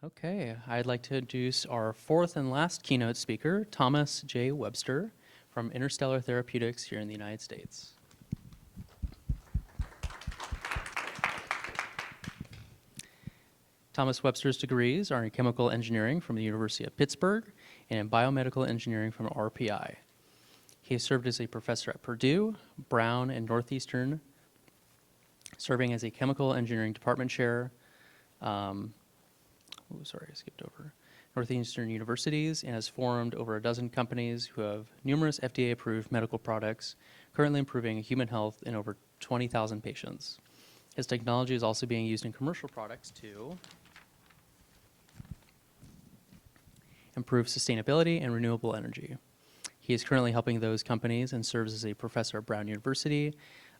Okay, I'd like to introduce our fourth and last keynote speaker, Thomas J. Webster from Interstellar Therapeutics here in the United States. Thomas Webster's degrees are in chemical engineering from the University of Pittsburgh and in biomedical engineering from RPI. He has served as a professor at Purdue, Brown, and Northeastern, serving as a chemical engineering department chair, Northeastern universities, and has formed over a dozen companies who have numerous FDA-approved medical products, currently improving human health in over 20,000 patients. His technology is also being used in commercial products to improve sustainability and renewable energy. He is currently helping those companies and serves as a professor at Brown University,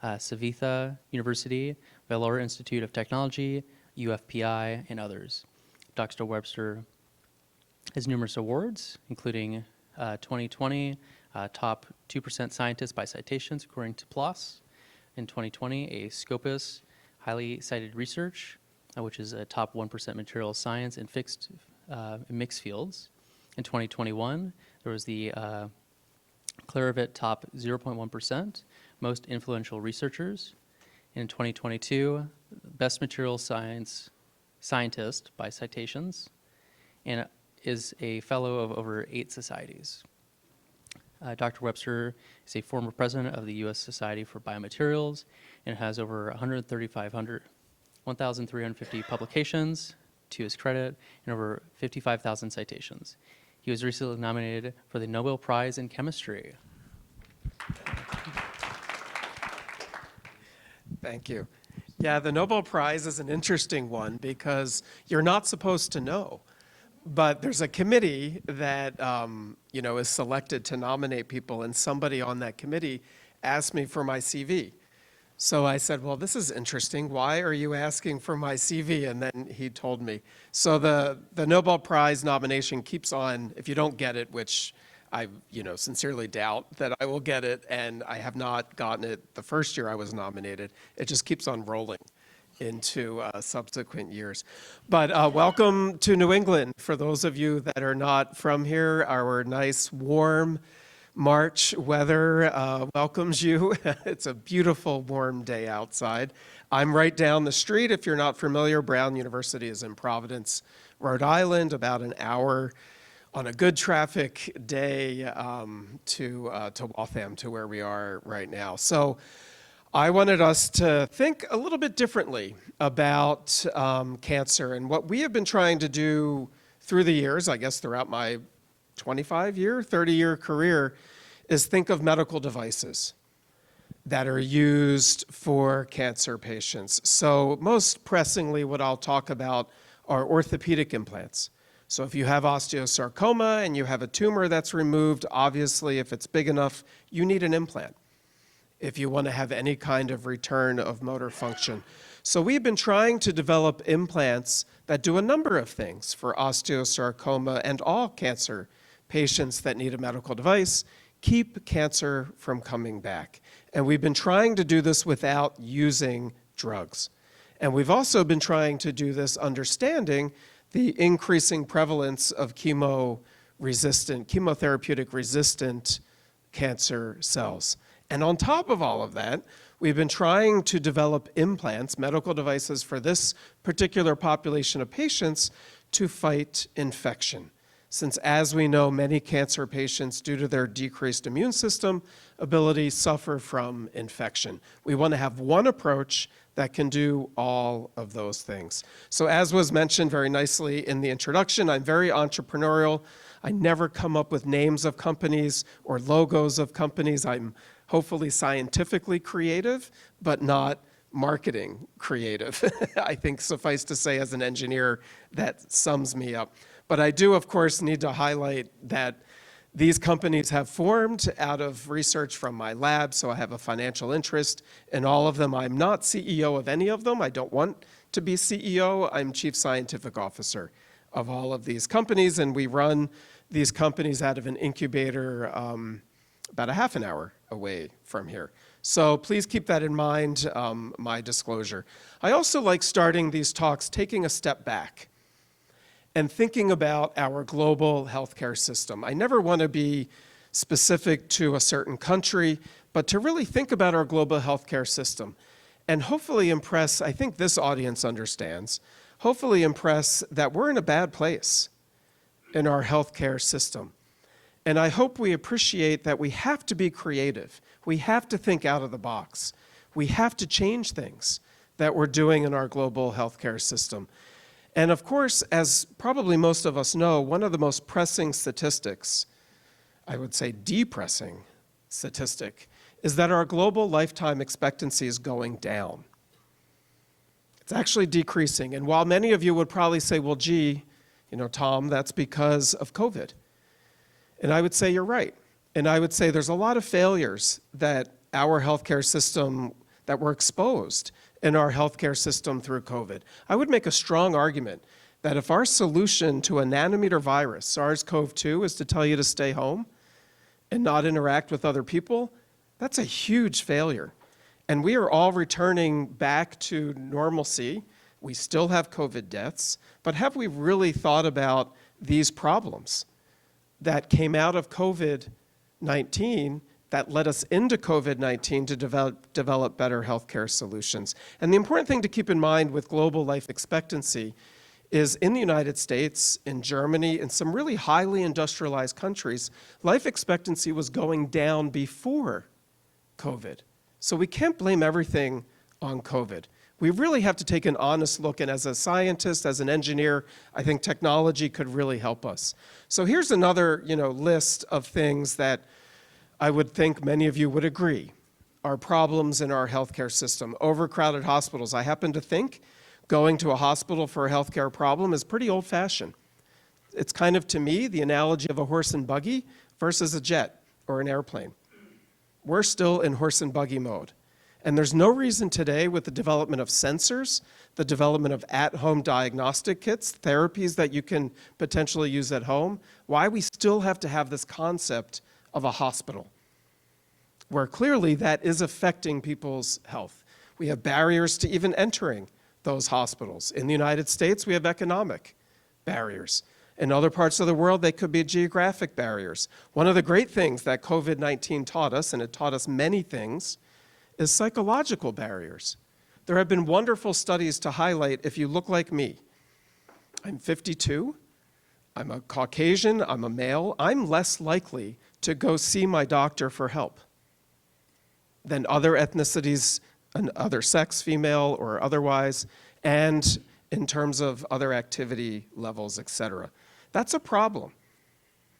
Savitha University, Vellore Institute of Technology, UFPI, and others. Dr. Webster has numerous awards, including 2020 Top 2% Scientist by Citations, according to PLOS. In 2020, a Scopus Highly Cited Research, which is a top 1% material science in mixed fields. In 2021, there was the Claravit Top 0.1% Most Influential Researchers. In 2022, Best Material Scientist by Citations, and is a fellow of over 8 societies. Dr. Webster is a former president of the U.S. Society for Biomaterials and has over 1,350 publications to his credit and over 55,000 citations. He was recently nominated for the Nobel Prize in Chemistry. Thank you. Yeah, the Nobel Prize is an interesting one because you're not supposed to know. But there's a committee that is selected to nominate people, and somebody on that committee asked me for my CV. So I said, well, this is interesting. Why are you asking for my CV? And then he told me. So the Nobel Prize nomination keeps on, if you don't get it, which I sincerely doubt that I will get it, and I have not gotten it the first year I was nominated. It just keeps on rolling into subsequent years. But welcome to New England. For those of you that are not from here, our nice, warm March weather welcomes you. It's a beautiful, warm day outside. I'm right down the street. If you're not familiar, Brown University is in Providence, Rhode Island, about an hour on a good traffic day to Waltham, to where we are right now. So I wanted us to think a little bit differently about cancer, and what we have been trying to do through the years, I guess throughout my 25-year, 30-year career, is think of medical devices that are used for cancer patients. So most pressingly, what I'll talk about are orthopedic implants. So if you have osteosarcoma and you have a tumor that's removed, obviously if it's big enough, you need an implant if you want to have any kind of return of motor function. So we've been trying to develop implants that do a number of things for osteosarcoma and all cancer patients that need a medical device, keep cancer from coming back. And we've been trying to do this without using drugs. And we've also been trying to do this understanding the increasing prevalence of chemotherapeutic resistant cancer cells. And on top of all of that, we've been trying to develop implants, medical devices for this particular population of patients to fight infection. Since, as we know, many cancer patients, due to their decreased immune system ability, suffer from infection. We want to have one approach that can do all of those things. So as was mentioned very nicely in the introduction, I'm very entrepreneurial. I never come up with names of companies or logos of companies. I'm hopefully scientifically creative, but not marketing creative. I think suffice to say, as an engineer, that sums me up. But I do, of course, need to highlight that these companies have formed out of research from my lab, so I have a financial interest in all of them. I'm not CEO of any of them. I don't want to be CEO. I'm Chief Scientific Officer of all of these companies, and we run these companies out of an incubator about a half an hour away from here. So please keep that in mind, my disclosure. I also like starting these talks taking a step back and thinking about our global healthcare system. I never want to be specific to a certain country, but to really think about our global healthcare system and hopefully impress, I think this audience understands, hopefully impress that we're in a bad place in our healthcare system. And I hope we appreciate that we have to be creative. We have to think out of the box. We have to change things that we're doing in our global healthcare system. And of course, as probably most of us know, one of the most pressing statistics, I would say depressing statistic, is that our global lifetime expectancy is going down. It's actually decreasing. And while many of you would probably say, well, gee, Tom, that's because of COVID. And I would say you're right. And I would say there's a lot of failures that our healthcare system, that were exposed in our healthcare system through COVID. I would make a strong argument that if our solution to a nanometer virus, SARS-CoV-2, is to tell you to stay home and not interact with other people, that's a huge failure. And we are all returning back to normalcy. We still have COVID deaths, but have we really thought about these problems that came out of COVID-19 that led us into COVID-19 to develop better healthcare solutions? And the important thing to keep in mind with global life expectancy is in the United States, in Germany, in some really highly industrialized countries, life expectancy was going down before COVID. So we can't blame everything on COVID. We really have to take an honest look, and as a scientist, as an engineer, I think technology could really help us. So here's another, list of things that I would think many of you would agree are problems in our healthcare system. Overcrowded hospitals. I happen to think going to a hospital for a healthcare problem is pretty old-fashioned. It's kind of, to me, the analogy of a horse and buggy versus a jet or an airplane. We're still in horse and buggy mode. And there's no reason today, with the development of sensors, the development of at-home diagnostic kits, therapies that you can potentially use at home, why we still have to have this concept of a hospital, where clearly that is affecting people's health. We have barriers to even entering those hospitals. In the United States, we have economic barriers. In other parts of the world, they could be geographic barriers. One of the great things that COVID-19 taught us, and it taught us many things, is psychological barriers. There have been wonderful studies to highlight if you look like me. I'm 52, I'm a Caucasian, I'm a male, I'm less likely to go see my doctor for help than other ethnicities, and other sex, female or otherwise, and in terms of other activity levels, et cetera. That's a problem.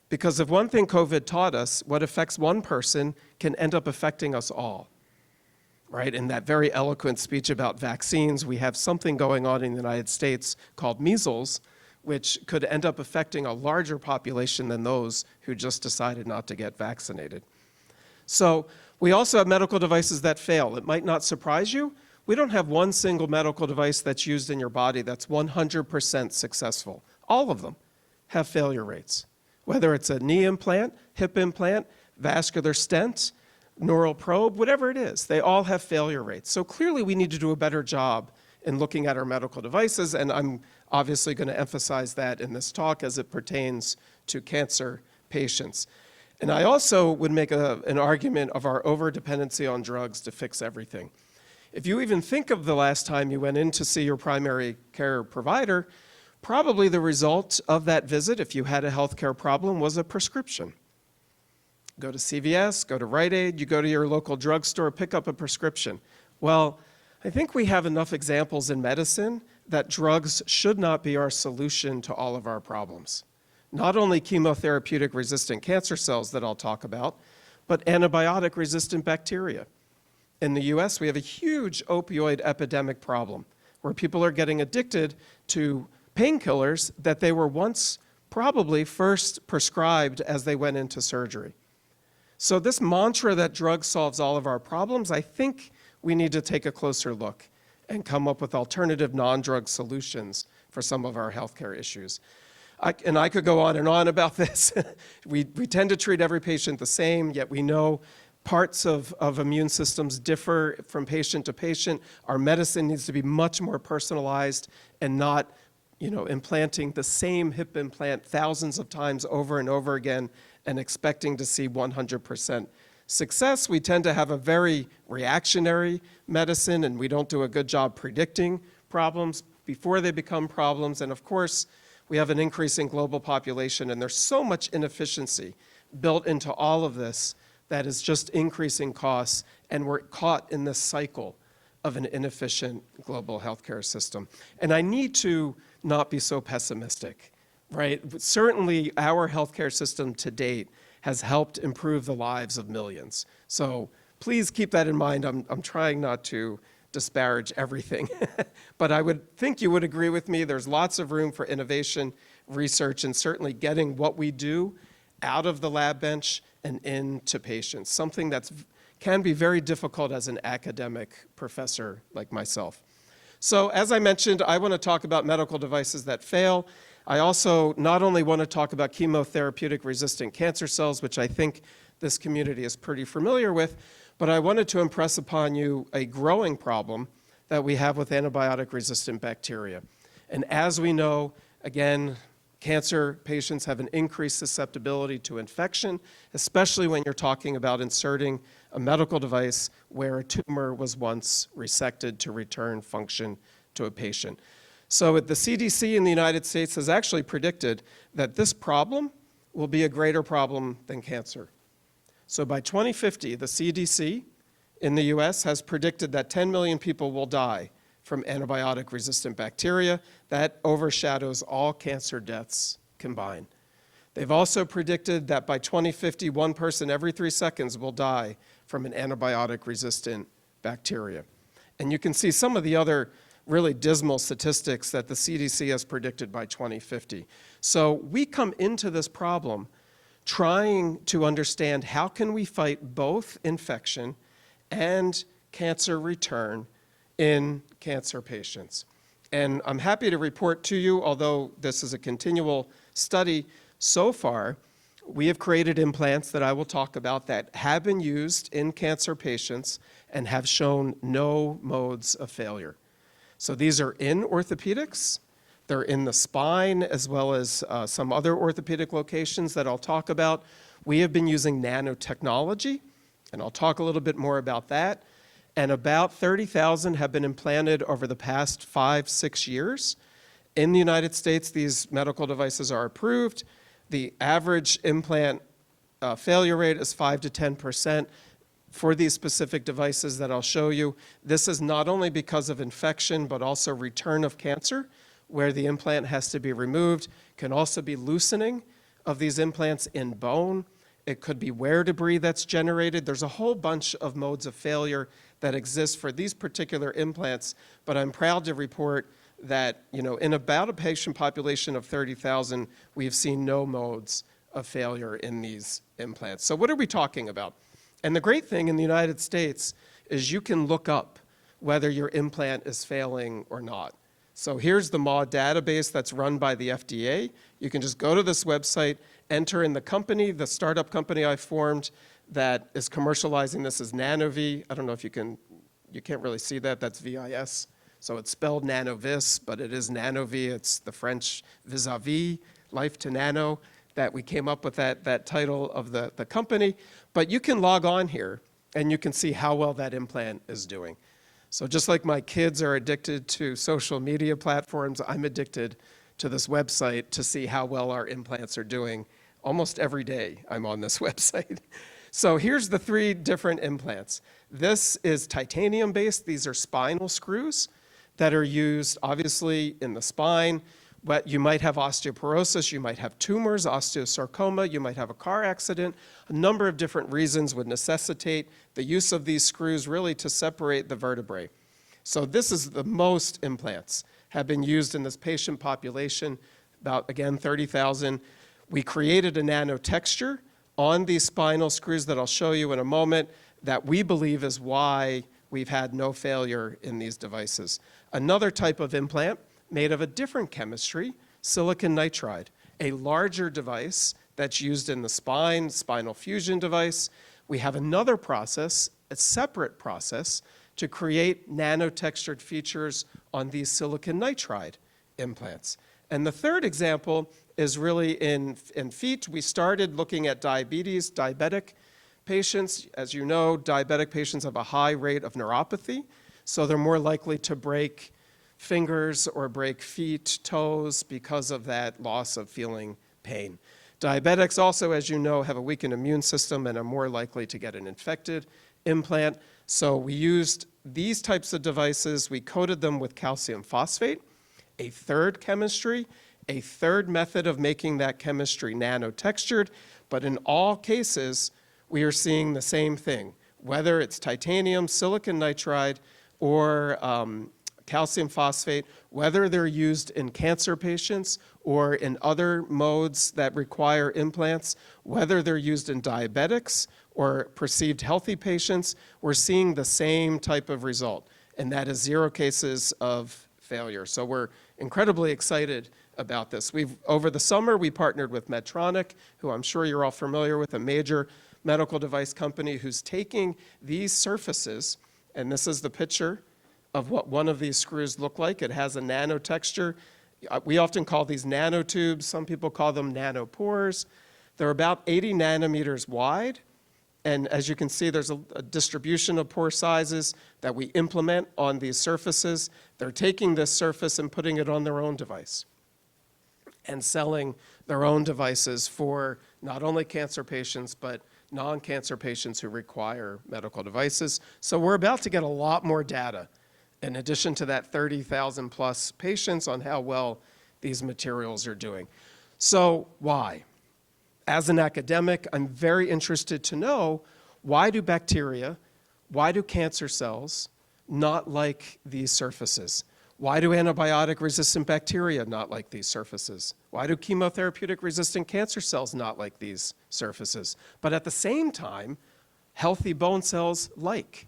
Because if one thing COVID taught us, what affects one person can end up affecting us all. Right? In that very eloquent speech about vaccines, we have something going on in the United States called measles, which could end up affecting a larger population than those who just decided not to get vaccinated. So we also have medical devices that fail. It might not surprise you. We don't have one single medical device that's used in your body that's 100% successful. All of them have failure rates. Whether it's a knee implant, hip implant, vascular stent, neural probe, whatever it is, they all have failure rates. So clearly we need to do a better job in looking at our medical devices, and I'm obviously going to emphasize that in this talk as it pertains to cancer patients. And I also would make an argument of our over-dependency on drugs to fix everything. If you even think of the last time you went in to see your primary care provider, probably the result of that visit, if you had a healthcare problem, was a prescription. Go to CVS, go to Rite Aid, you go to your local drugstore, pick up a prescription. Well, I think we have enough examples in medicine that drugs should not be our solution to all of our problems. Not only chemotherapeutic resistant cancer cells that I'll talk about, but antibiotic resistant bacteria. In the US, we have a huge opioid epidemic problem where people are getting addicted to painkillers that they were once probably first prescribed as they went into surgery. So this mantra that drugs solves all of our problems, I think we need to take a closer look and come up with alternative non-drug solutions for some of our healthcare issues. I could go on and on about this. We tend to treat every patient the same, yet we know parts of immune systems differ from patient to patient. Our medicine needs to be much more personalized and not, implanting the same hip implant thousands of times over and over again and expecting to see 100% success. We tend to have a very reactionary medicine, and we don't do a good job predicting problems before they become problems. And of course, we have an increasing global population, and there's so much inefficiency built into all of this that is just increasing costs, and we're caught in this cycle of an inefficient global healthcare system. And I need to not be so pessimistic, right? Certainly, our healthcare system to date has helped improve the lives of millions. So please keep that in mind. I'm trying not to disparage everything. But I would think you would agree with me. There's lots of room for innovation, research, and certainly getting what we do out of the lab bench and into patients, something that can be very difficult as an academic professor like myself. So as I mentioned, I want to talk about medical devices that fail. I also not only want to talk about chemotherapeutic resistant cancer cells, which I think this community is pretty familiar with, but I wanted to impress upon you a growing problem that we have with antibiotic-resistant bacteria. And as we know, again, cancer patients have an increased susceptibility to infection, especially when you're talking about inserting a medical device where a tumor was once resected to return function to a patient. So the CDC in the United States has actually predicted that this problem will be a greater problem than cancer. So by 2050, the CDC in the US has predicted that 10 million people will die from antibiotic-resistant bacteria. That overshadows all cancer deaths combined. They've also predicted that by 2050, 1 person every 3 seconds will die from an antibiotic-resistant bacteria. And you can see some of the other really dismal statistics that the CDC has predicted by 2050. So we come into this problem trying to understand how can we fight both infection and cancer return in cancer patients. And I'm happy to report to you, although this is a continual study, so far we have created implants that I will talk about that have been used in cancer patients and have shown no modes of failure. So these are in orthopedics. They're in the spine as well as some other orthopedic locations that I'll talk about. We have been using nanotechnology, and I'll talk a little bit more about that. And about 30,000 have been implanted over the past 5-6 years. In the United States, these medical devices are approved. The average implant failure rate is 5 to 10% for these specific devices that I'll show you. This is not only because of infection, but also return of cancer, where the implant has to be removed. Can also be loosening of these implants in bone. It could be wear debris that's generated. There's a whole bunch of modes of failure that exist for these particular implants, but I'm proud to report that, in about a patient population of 30,000, we've seen no modes of failure in these implants. So what are we talking about? And the great thing in the United States is you can look up whether your implant is failing or not. So here's the MAUD database that's run by the FDA. You can just go to this website, enter in the company, the startup company I formed that is commercializing this is NanoV. I don't know if you can't really see that, that's VIS. So it's spelled Nanovis, but it is NanoV. It's the French vis-a-vis, life to nano, that we came up with that title of the company. But you can log on here and you can see how well that implant is doing. So just like my kids are addicted to social media platforms, I'm addicted to this website to see how well our implants are doing. Almost every day I'm on this website. So here's the 3 different implants. This is titanium-based. These are spinal screws that are used obviously in the spine. But you might have osteoporosis, you might have tumors, osteosarcoma, you might have a car accident. A number of different reasons would necessitate the use of these screws really to separate the vertebrae. So this is the most implants have been used in this patient population, about, again, 30,000. We created a nanotexture on these spinal screws that I'll show you in a moment that we believe is why we've had no failure in these devices. Another type of implant made of a different chemistry, silicon nitride, a larger device that's used in the spine, spinal fusion device. We have another process, a separate process, to create nanotextured features on these silicon nitride implants. And the third example is really in feet. We started looking at diabetic patients. As you know, diabetic patients have a high rate of neuropathy, so they're more likely to break fingers or break feet, toes, because of that loss of feeling pain. Diabetics also, as you know, have a weakened immune system and are more likely to get an infected implant. So we used these types of devices. We coated them with calcium phosphate, a third chemistry, a third method of making that chemistry nanotextured. But in all cases, we are seeing the same thing, whether it's titanium, silicon nitride, or calcium phosphate, whether they're used in cancer patients or in other modes that require implants, whether they're used in diabetics or perceived healthy patients, we're seeing the same type of result, and that is 0 cases of failure. So we're incredibly excited about this. Over the summer, we partnered with Medtronic, who I'm sure you're all familiar with, a major medical device company who's taking these surfaces, and this is the picture of what one of these screws look like. It has a nano texture. We often call these nanotubes. Some people call them nanopores. They're about 80 nanometers wide. And as you can see, there's a distribution of pore sizes that we implement on these surfaces. They're taking this surface and putting it on their own device and selling their own devices for not only cancer patients, but non-cancer patients who require medical devices. So we're about to get a lot more data in addition to that 30,000 plus patients on how well these materials are doing. So why? As an academic, I'm very interested to know, why do bacteria, why do cancer cells not like these surfaces? Why do antibiotic-resistant bacteria not like these surfaces? Why do chemotherapeutic-resistant cancer cells not like these surfaces? But at the same time, healthy bone cells like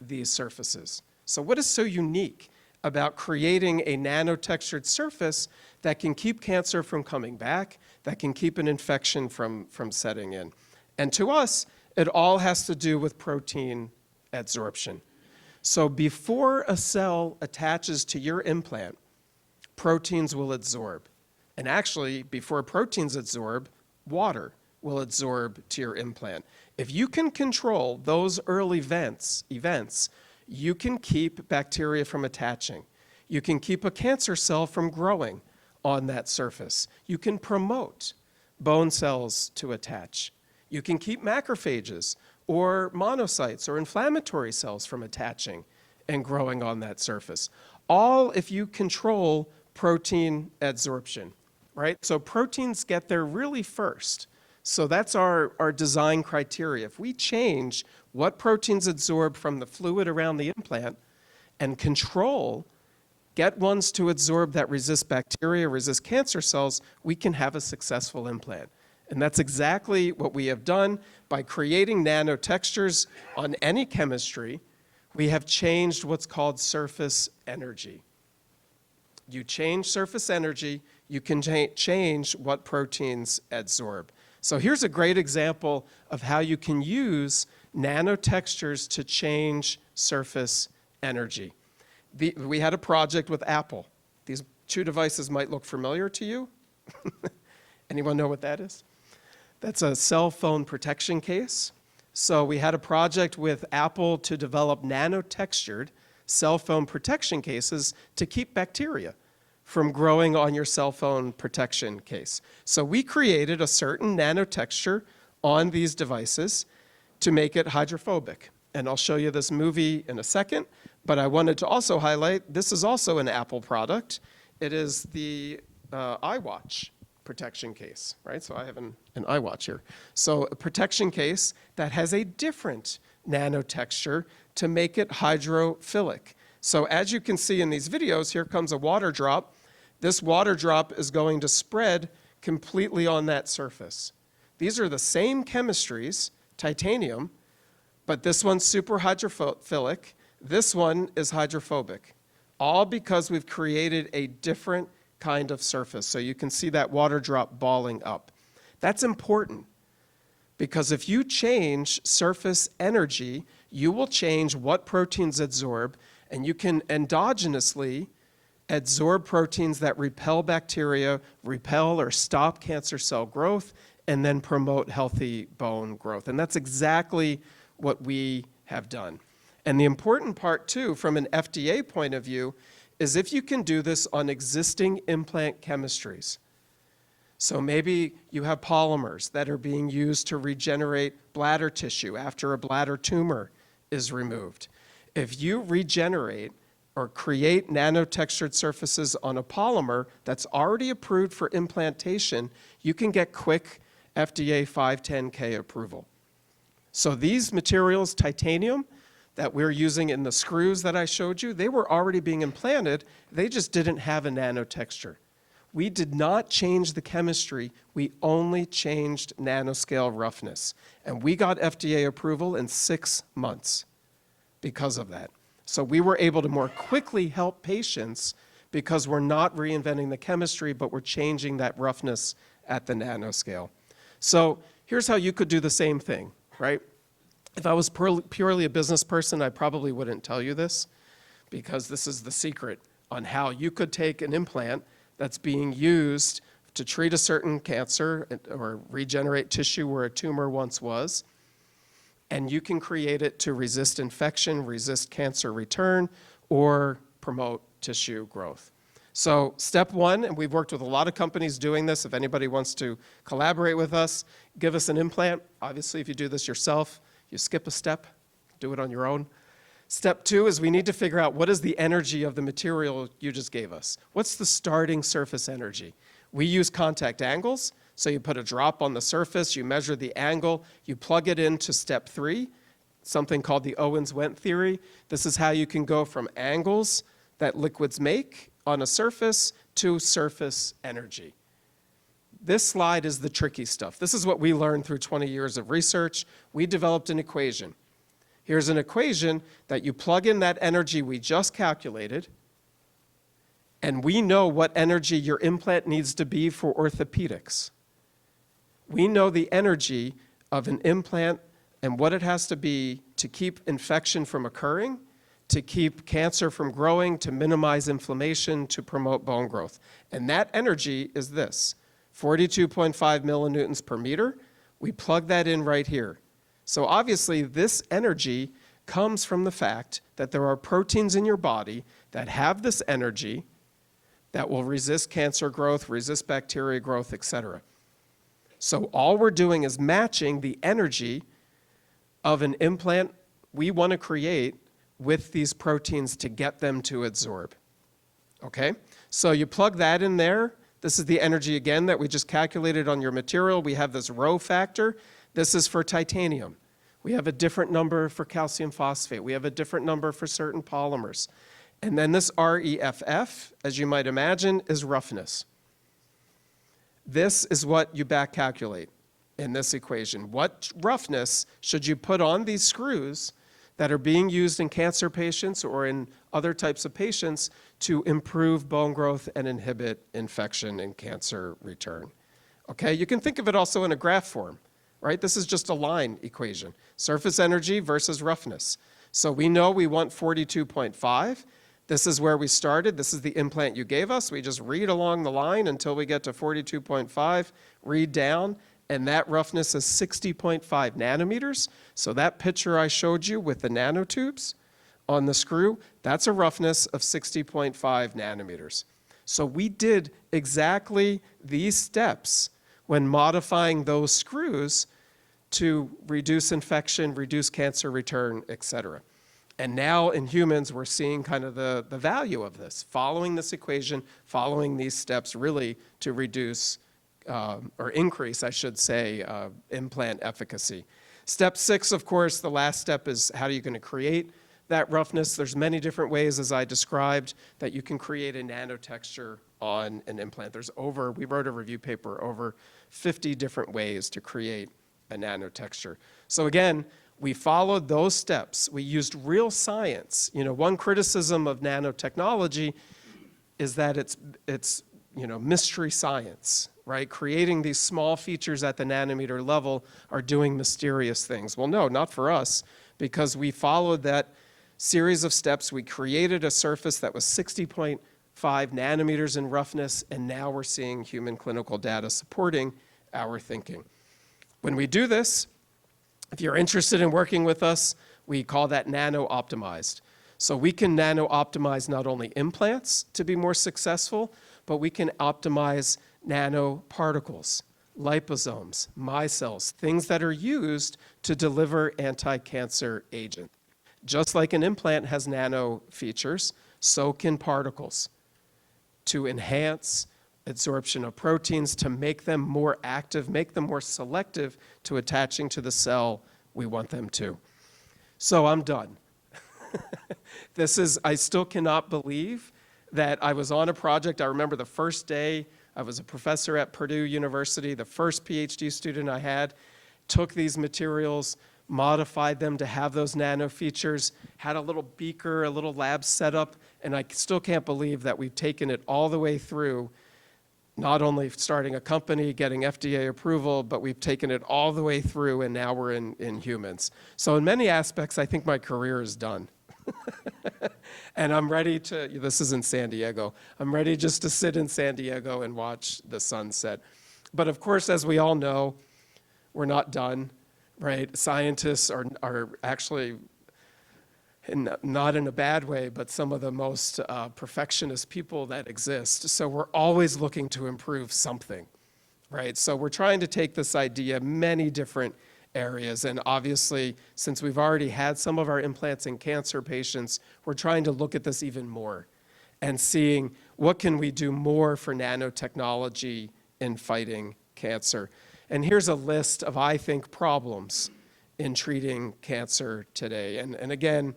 these surfaces. So what is so unique about creating a nanotextured surface that can keep cancer from coming back, that can keep an infection from setting in? And to us, it all has to do with protein adsorption. So before a cell attaches to your implant, proteins will adsorb. And actually, before proteins adsorb, water will adsorb to your implant. If you can control those early events, you can keep bacteria from attaching. You can keep a cancer cell from growing on that surface. You can promote bone cells to attach. You can keep macrophages or monocytes or inflammatory cells from attaching and growing on that surface. All if you control protein adsorption, right? So proteins get there really first. So that's our design criteria. If we change what proteins adsorb from the fluid around the implant and control, get ones to adsorb that resist bacteria, resist cancer cells, we can have a successful implant. And that's exactly what we have done. By creating nanotextures on any chemistry, we have changed what's called surface energy. You change surface energy, you can change what proteins adsorb. So here's a great example of how you can use nanotextures to change surface energy. We had a project with Apple. These two devices might look familiar to you. Anyone know what that is? That's a cell phone protection case. So we had a project with Apple to develop nanotextured cell phone protection cases to keep bacteria from growing on your cell phone protection case. So we created a certain nanotexture on these devices to make it hydrophobic. And I'll show you this movie in a second, but I wanted to also highlight, this is also an Apple product. It is the iWatch protection case, right? So I have an iWatch here. So a protection case that has a different nanotexture to make it hydrophilic. So as you can see in these videos, here comes a water drop. This water drop is going to spread completely on that surface. These are the same chemistries, titanium, but this one's super hydrophilic. This one is hydrophobic, all because we've created a different kind of surface. So you can see that water drop balling up. That's important because if you change surface energy, you will change what proteins adsorb, and you can endogenously adsorb proteins that repel bacteria, repel or stop cancer cell growth, and then promote healthy bone growth. And that's exactly what we have done. And the important part, too, from an FDA point of view, is if you can do this on existing implant chemistries. So maybe you have polymers that are being used to regenerate bladder tissue after a bladder tumor is removed. If you regenerate or create nanotextured surfaces on a polymer that's already approved for implantation, you can get quick FDA 510K approval. So these materials, titanium, that we're using in the screws that I showed you, they were already being implanted, they just didn't have a nanotexture. We did not change the chemistry, we only changed nanoscale roughness. And we got FDA approval in 6 months because of that. So we were able to more quickly help patients because we're not reinventing the chemistry, but we're changing that roughness at the nanoscale. So here's how you could do the same thing, right? If I was purely a business person, I probably wouldn't tell you this because this is the secret on how you could take an implant that's being used to treat a certain cancer or regenerate tissue where a tumor once was, and you can create it to resist infection, resist cancer return, or promote tissue growth. So step one, and we've worked with a lot of companies doing this. If anybody wants to collaborate with us, give us an implant. Obviously, if you do this yourself, you skip a step, do it on your own. Step two is we need to figure out what is the energy of the material you just gave us. What's the starting surface energy? We use contact angles. So you put a drop on the surface, you measure the angle, you plug it into step three, something called the Owens-Wendt theory. This is how you can go from angles that liquids make on a surface to surface energy. This slide is the tricky stuff. This is what we learned through 20 years of research. We developed an equation. Here's an equation that you plug in that energy we just calculated, and we know what energy your implant needs to be for orthopedics. We know the energy of an implant and what it has to be to keep infection from occurring, to keep cancer from growing, to minimize inflammation, to promote bone growth. And that energy is this, 42.5 millinewtons per meter. We plug that in right here. So obviously this energy comes from the fact that there are proteins in your body that have this energy that will resist cancer growth, resist bacteria growth, etc. So all we're doing is matching the energy of an implant we want to create with these proteins to get them to adsorb. Okay? So you plug that in there. This is the energy again that we just calculated on your material. We have this rho factor. This is for titanium. We have a different number for calcium phosphate. We have a different number for certain polymers. And then this REFF, as you might imagine, is roughness. This is what you back calculate in this equation. What roughness should you put on these screws that are being used in cancer patients or in other types of patients to improve bone growth and inhibit infection and cancer return? Okay, you can think of it also in a graph form, right? This is just a line equation. Surface energy versus roughness. So we know we want 42.5. This is where we started. This is the implant you gave us. We just read along the line until we get to 42.5, read down, and that roughness is 60.5 nanometers. So that picture I showed you with the nanotubes on the screw, that's a roughness of 60.5 nanometers. So we did exactly these steps when modifying those screws to reduce infection, reduce cancer return, etc. And now in humans, we're seeing kind of the value of this, following this equation, following these steps really to reduce or increase, I should say, implant efficacy. Step 6, of course, the last step is how are you going to create that roughness? There's many different ways, as I described, that you can create a nanotexture on an implant. We wrote a review paper, over 50 different ways to create a nanotexture. So again, we followed those steps. We used real science. You know, one criticism of nanotechnology is that it's mystery science, right? Creating these small features at the nanometer level are doing mysterious things. Well, no, not for us, because we followed that series of steps. We created a surface that was 60.5 5 nanometers in roughness, and now we're seeing human clinical data supporting our thinking. When we do this, if you're interested in working with us, we call that nano-optimized. So we can nano-optimize not only implants to be more successful, but we can optimize nanoparticles, liposomes, micelles, things that are used to deliver anti-cancer agents. Just like an implant has nano features, so can particles to enhance absorption of proteins, to make them more active, make them more selective to attaching to the cell we want them to. So I'm done. I still cannot believe that I was on a project. I remember the first day, I was a professor at Purdue University, the first PhD student I had, took these materials, modified them to have those nano features, had a little beaker, a little lab setup, and I still can't believe that we've taken it all the way through, not only starting a company, getting FDA approval, but we've taken it all the way through, and now we're in humans. So in many aspects, I think my career is done. And I'm ready to, this is in San Diego, I'm ready just to sit in San Diego and watch the sunset. But of course, as we all know, we're not done, right? Scientists are actually, not in a bad way, but some of the most perfectionist people that exist. So we're always looking to improve something, right? So we're trying to take this idea many different areas. And obviously, since we've already had some of our implants in cancer patients, we're trying to look at this even more and seeing what can we do more for nanotechnology in fighting cancer. And here's a list of, I think, problems in treating cancer today. And again,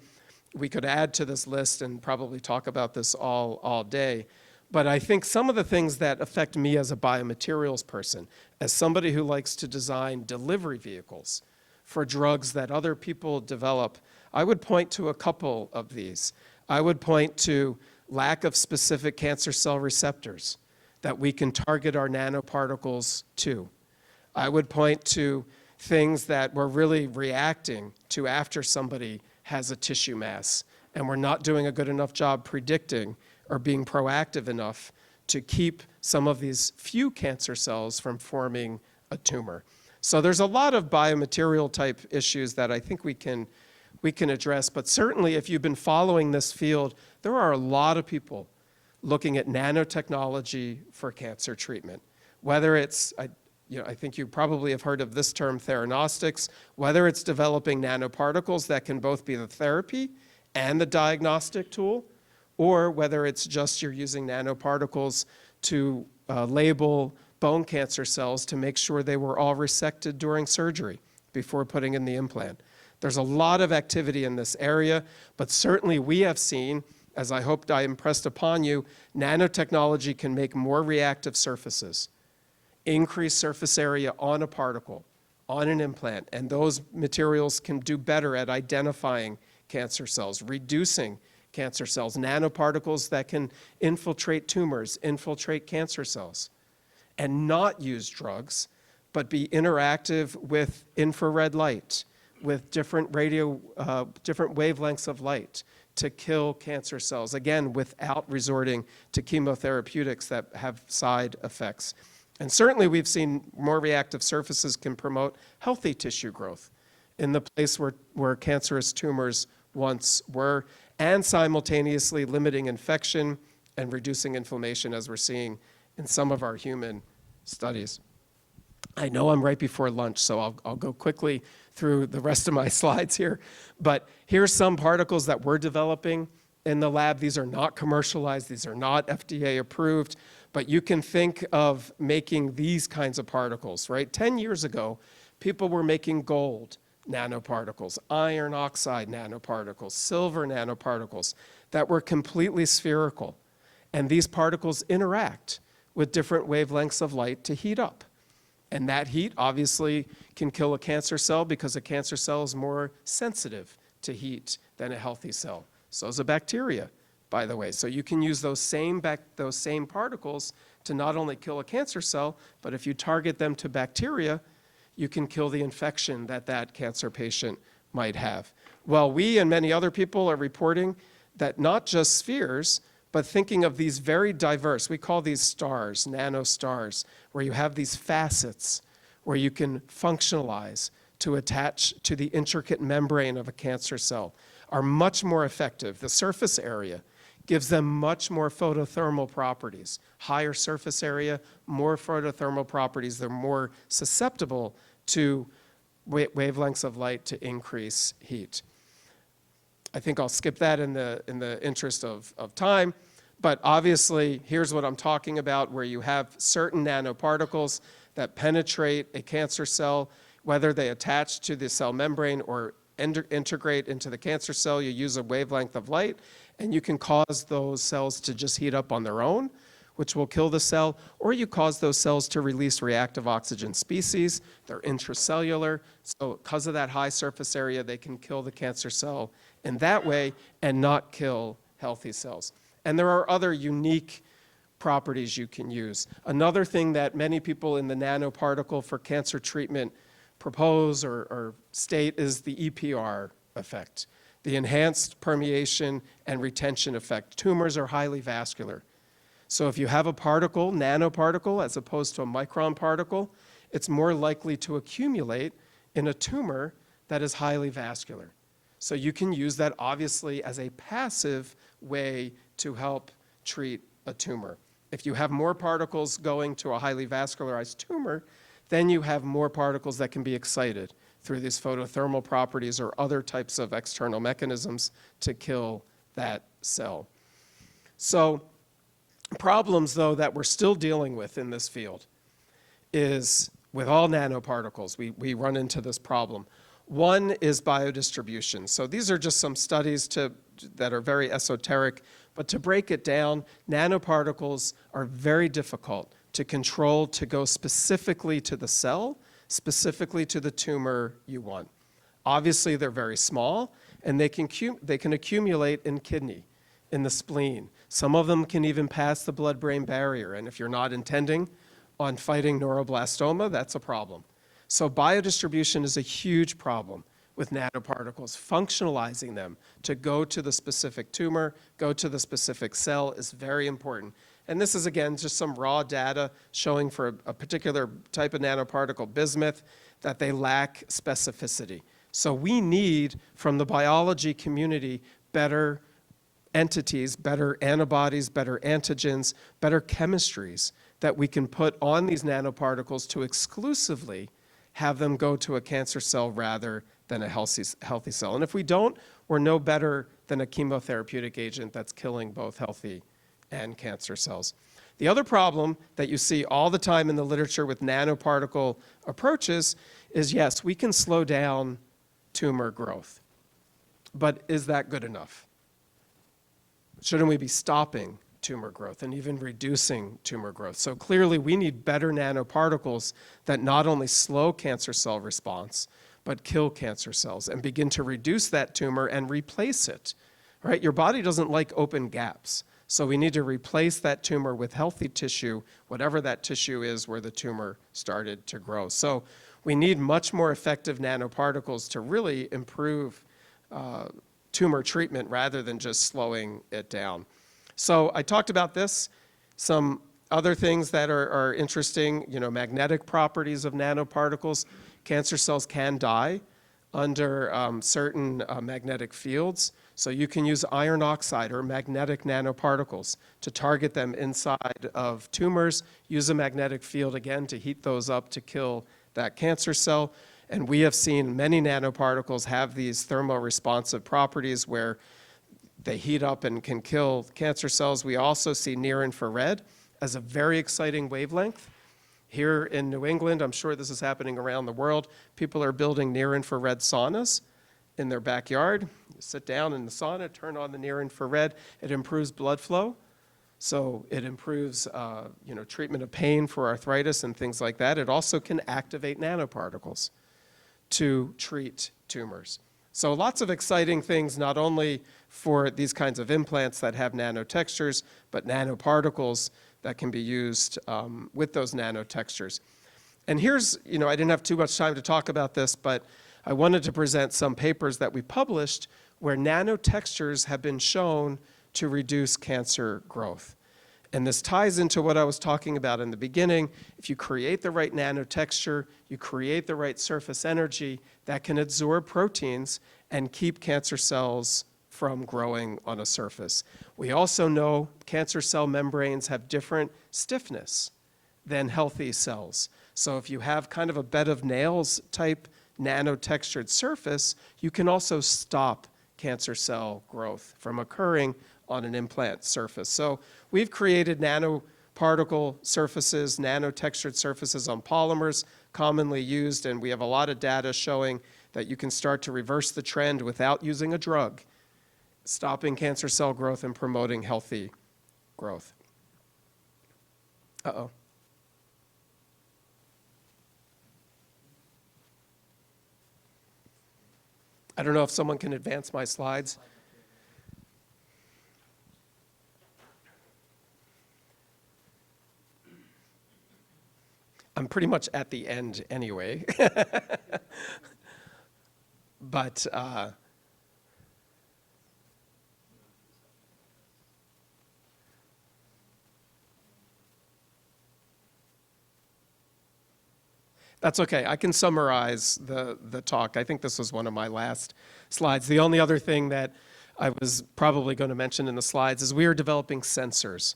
we could add to this list and probably talk about this all day. But I think some of the things that affect me as a biomaterials person, as somebody who likes to design delivery vehicles for drugs that other people develop, I would point to a couple of these. I would point to lack of specific cancer cell receptors that we can target our nanoparticles to. I would point to things that we're really reacting to after somebody has a tissue mass, and we're not doing a good enough job predicting or being proactive enough to keep some of these few cancer cells from forming a tumor. So there's a lot of biomaterial type issues that I think we can address, but certainly if you've been following this field, there are a lot of people looking at nanotechnology for cancer treatment. Whether it's, I think you probably have heard of this term, theranostics, whether it's developing nanoparticles that can both be the therapy and the diagnostic tool, or whether it's just you're using nanoparticles to label bone cancer cells to make sure they were all resected during surgery before putting in the implant. There's a lot of activity in this area, but certainly we have seen, as I hoped I impressed upon you, nanotechnology can make more reactive surfaces, increase surface area on a particle, on an implant, and those materials can do better at identifying cancer cells, reducing cancer cells, nanoparticles that can infiltrate tumors, infiltrate cancer cells, and not use drugs, but be interactive with infrared light, with different different wavelengths of light to kill cancer cells, again, without resorting to chemotherapeutics that have side effects. And certainly we've seen more reactive surfaces can promote healthy tissue growth in the place where cancerous tumors once were, and simultaneously limiting infection and reducing inflammation, as we're seeing in some of our human studies. I know I'm right before lunch, so I'll go quickly through the rest of my slides here. But here's some particles that we're developing in the lab. These are not commercialized. These are not FDA approved. But you can think of making these kinds of particles, right? 10 years ago, people were making gold nanoparticles, iron oxide nanoparticles, silver nanoparticles that were completely spherical. And these particles interact with different wavelengths of light to heat up. And that heat obviously can kill a cancer cell because a cancer cell is more sensitive to heat than a healthy cell. So is a bacteria, by the way. So you can use those same particles to not only kill a cancer cell, but if you target them to bacteria, you can kill the infection that cancer patient might have. Well, we and many other people are reporting that not just spheres, but thinking of these very diverse, we call these stars, nanostars, where you have these facets where you can functionalize to attach to the intricate membrane of a cancer cell, are much more effective. The surface area gives them much more photothermal properties. Higher surface area, more photothermal properties. They're more susceptible to wavelengths of light to increase heat. I think I'll skip that in the interest of time, but obviously here's what I'm talking about, where you have certain nanoparticles that penetrate a cancer cell, whether they attach to the cell membrane or integrate into the cancer cell. You use a wavelength of light, and you can cause those cells to just heat up on their own, which will kill the cell, or you cause those cells to release reactive oxygen species. They're intracellular, so because of that high surface area, they can kill the cancer cell in that way and not kill healthy cells. And there are other unique properties you can use. Another thing that many people in the nanoparticle for cancer treatment propose or state is the EPR effect, the enhanced permeation and retention effect. Tumors are highly vascular. So if you have a particle, nanoparticle, as opposed to a micron particle, it's more likely to accumulate in a tumor that is highly vascular. So you can use that obviously as a passive way to help treat a tumor. If you have more particles going to a highly vascularized tumor, then you have more particles that can be excited through these photothermal properties or other types of external mechanisms to kill that cell. So problems, though, that we're still dealing with in this field is with all nanoparticles, we run into this problem. One is biodistribution. So these are just some studies that are very esoteric, but to break it down, nanoparticles are very difficult to control to go specifically to the cell, specifically to the tumor you want. Obviously, they're very small, and they can accumulate in kidney, in the spleen. Some of them can even pass the blood-brain barrier, and if you're not intending on fighting neuroblastoma, that's a problem. So biodistribution is a huge problem with nanoparticles. Functionalizing them to go to the specific tumor, go to the specific cell is very important. And this is, again, just some raw data showing for a particular type of nanoparticle, bismuth, that they lack specificity. So we need, from the biology community, better entities, better antibodies, better antigens, better chemistries that we can put on these nanoparticles to exclusively have them go to a cancer cell rather than a healthy cell. And if we don't, we're no better than a chemotherapeutic agent that's killing both healthy and cancer cells. The other problem that you see all the time in the literature with nanoparticle approaches is, yes, we can slow down tumor growth, but is that good enough? Shouldn't we be stopping tumor growth and even reducing tumor growth? So clearly we need better nanoparticles that not only slow cancer cell response, but kill cancer cells and begin to reduce that tumor and replace it, right? Your body doesn't like open gaps. So we need to replace that tumor with healthy tissue, whatever that tissue is where the tumor started to grow. So we need much more effective nanoparticles to really improve tumor treatment rather than just slowing it down. So I talked about this. Some other things that are interesting, magnetic properties of nanoparticles. Cancer cells can die under certain magnetic fields. So you can use iron oxide or magnetic nanoparticles to target them inside of tumors, use a magnetic field again to heat those up to kill that cancer cell. And we have seen many nanoparticles have these thermoresponsive properties where they heat up and can kill cancer cells. We also see near infrared as a very exciting wavelength. Here in New England, I'm sure this is happening around the world, people are building near infrared saunas in their backyard. You sit down in the sauna, turn on the near infrared. It improves blood flow. So it improves treatment of pain for arthritis and things like that. It also can activate nanoparticles to treat tumors. So lots of exciting things, not only for these kinds of implants that have nanotextures, but nanoparticles that can be used with those nanotextures. And here's, I didn't have too much time to talk about this, but I wanted to present some papers that we published where nanotextures have been shown to reduce cancer growth. And this ties into what I was talking about in the beginning. If you create the right nanotexture, you create the right surface energy that can absorb proteins and keep cancer cells from growing on a surface. We also know cancer cell membranes have different stiffness than healthy cells. So if you have kind of a bed of nails type nanotextured surface, you can also stop cancer cell growth from occurring on an implant surface. So we've created nanoparticle surfaces, nanotextured surfaces on polymers commonly used, and we have a lot of data showing that you can start to reverse the trend without using a drug, stopping cancer cell growth and promoting healthy growth. Uh-oh. I don't know if someone can advance my slides. I'm pretty much at the end anyway. But that's okay. I can summarize the talk. I think this was one of my last slides. The only other thing that I was probably going to mention in the slides is we are developing sensors.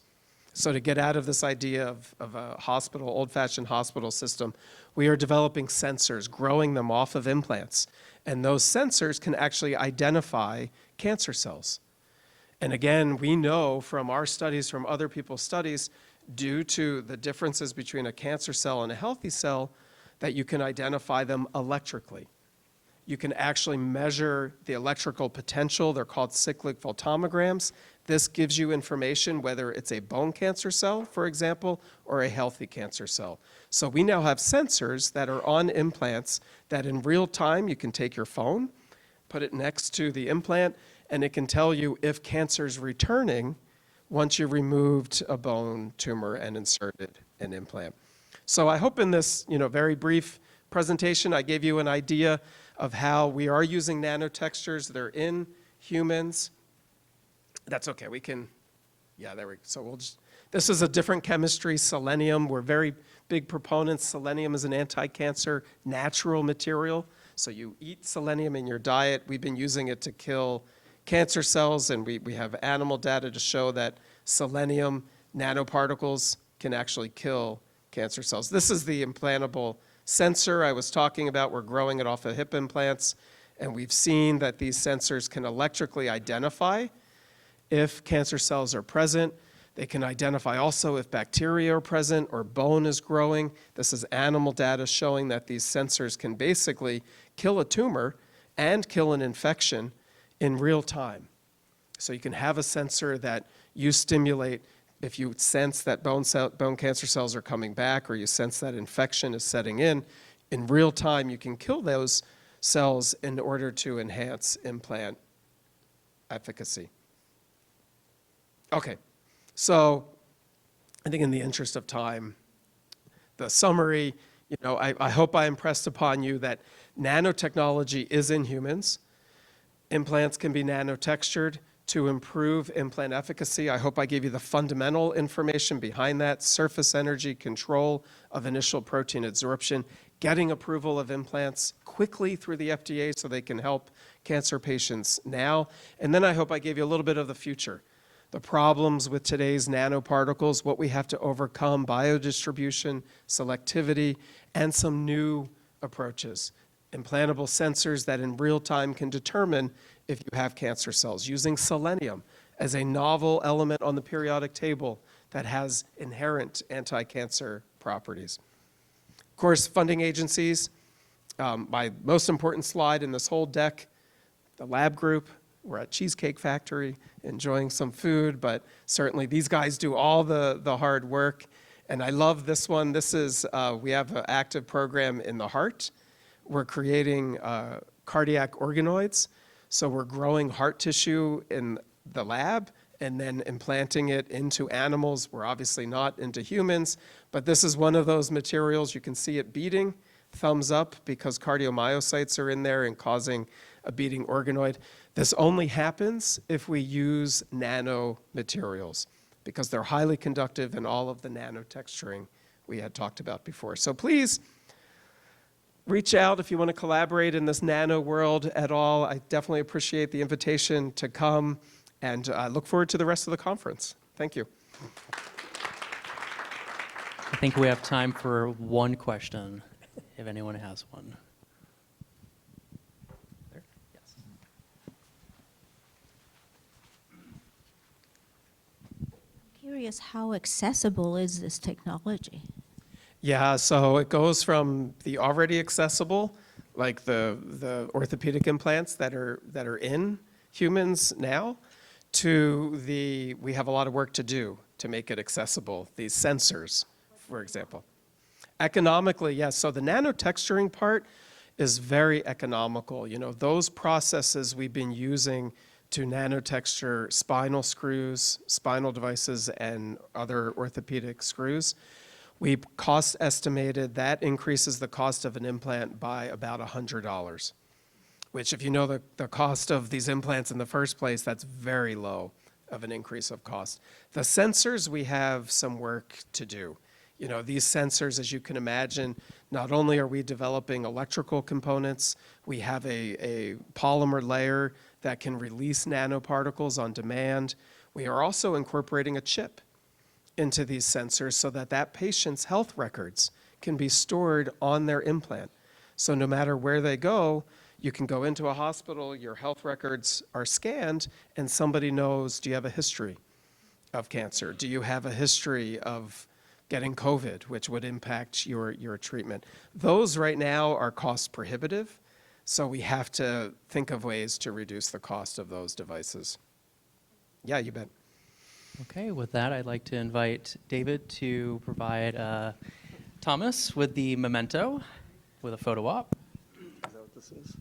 So to get out of this idea of a hospital, old-fashioned hospital system, we are developing sensors, growing them off of implants. And those sensors can actually identify cancer cells. And again, we know from our studies, from other people's studies, due to the differences between a cancer cell and a healthy cell, that you can identify them electrically. You can actually measure the electrical potential. They're called cyclic photomograms. This gives you information whether it's a bone cancer cell, for example, or a healthy cancer cell. So we now have sensors that are on implants that in real time you can take your phone, put it next to the implant, and it can tell you if cancer is returning once you removed a bone tumor and inserted an implant. So I hope in this very brief presentation I gave you an idea of how we are using nanotextures. They're in humans. That's okay, we can, yeah, there we go. So we'll just, this is a different chemistry, selenium. We're very big proponents. Selenium is an anti-cancer natural material. So you eat selenium in your diet. We've been using it to kill cancer cells, and we have animal data to show that selenium nanoparticles can actually kill cancer cells. This is the implantable sensor I was talking about. We're growing it off of hip implants, and we've seen that these sensors can electrically identify if cancer cells are present. They can identify also if bacteria are present or bone is growing. This is animal data showing that these sensors can basically kill a tumor and kill an infection in real time. So you can have a sensor that you stimulate if you sense that bone cancer cells are coming back, or you sense that infection is setting in real time you can kill those cells in order to enhance implant efficacy. Okay, so I think in the interest of time, the summary, I hope I impressed upon you that nanotechnology is in humans. Implants can be nanotextured to improve implant efficacy. I hope I gave you the fundamental information behind that: surface energy, control of initial protein absorption, getting approval of implants quickly through the FDA so they can help cancer patients now. And then I hope I gave you a little bit of the future. The problems with today's nanoparticles, what we have to overcome, biodistribution, selectivity, and some new approaches. Implantable sensors that in real time can determine if you have cancer cells, using selenium as a novel element on the periodic table that has inherent anti-cancer properties. Of course, funding agencies, my most important slide in this whole deck, the lab group. We're at Cheesecake Factory enjoying some food, but certainly these guys do all the hard work. And I love this one. This is, we have an active program in the heart. We're creating cardiac organoids. So we're growing heart tissue in the lab and then implanting it into animals. We're obviously not into humans, but this is one of those materials. You can see it beating, thumbs up, because cardiomyocytes are in there and causing a beating organoid. This only happens if we use nanomaterials because they're highly conductive in all of the nanotexturing we had talked about before. So please reach out if you want to collaborate in this nano world at all. I definitely appreciate the invitation to come, and I look forward to the rest of the conference. Thank you. I think we have time for one question, if anyone has one. There? Yes. Curious, how accessible is this technology? Yeah, so it goes from the already accessible, like the orthopedic implants that are in humans now, to we have a lot of work to do to make it accessible, these sensors, for example. Economically, yes, so the nanotexturing part is very economical. You know, those processes we've been using to nanotexture spinal screws, spinal devices, and other orthopedic screws, we cost estimated that increases the cost of an implant by about $100, which if you know the cost of these implants in the first place, that's very low of an increase of cost. The sensors, we have some work to do. You know, these sensors, as you can imagine, not only are we developing electrical components, we have a polymer layer that can release nanoparticles on demand. We are also incorporating a chip into these sensors so that that patient's health records can be stored on their implant. So no matter where they go, you can go into a hospital, your health records are scanned, and somebody knows, do you have a history of cancer? Do you have a history of getting COVID, which would impact your treatment? Those right now are cost prohibitive, so we have to think of ways to reduce the cost of those devices. Yeah, you bet. Okay, with that, I'd like to invite David to provide Thomas with the memento with a photo op. Is that what this is?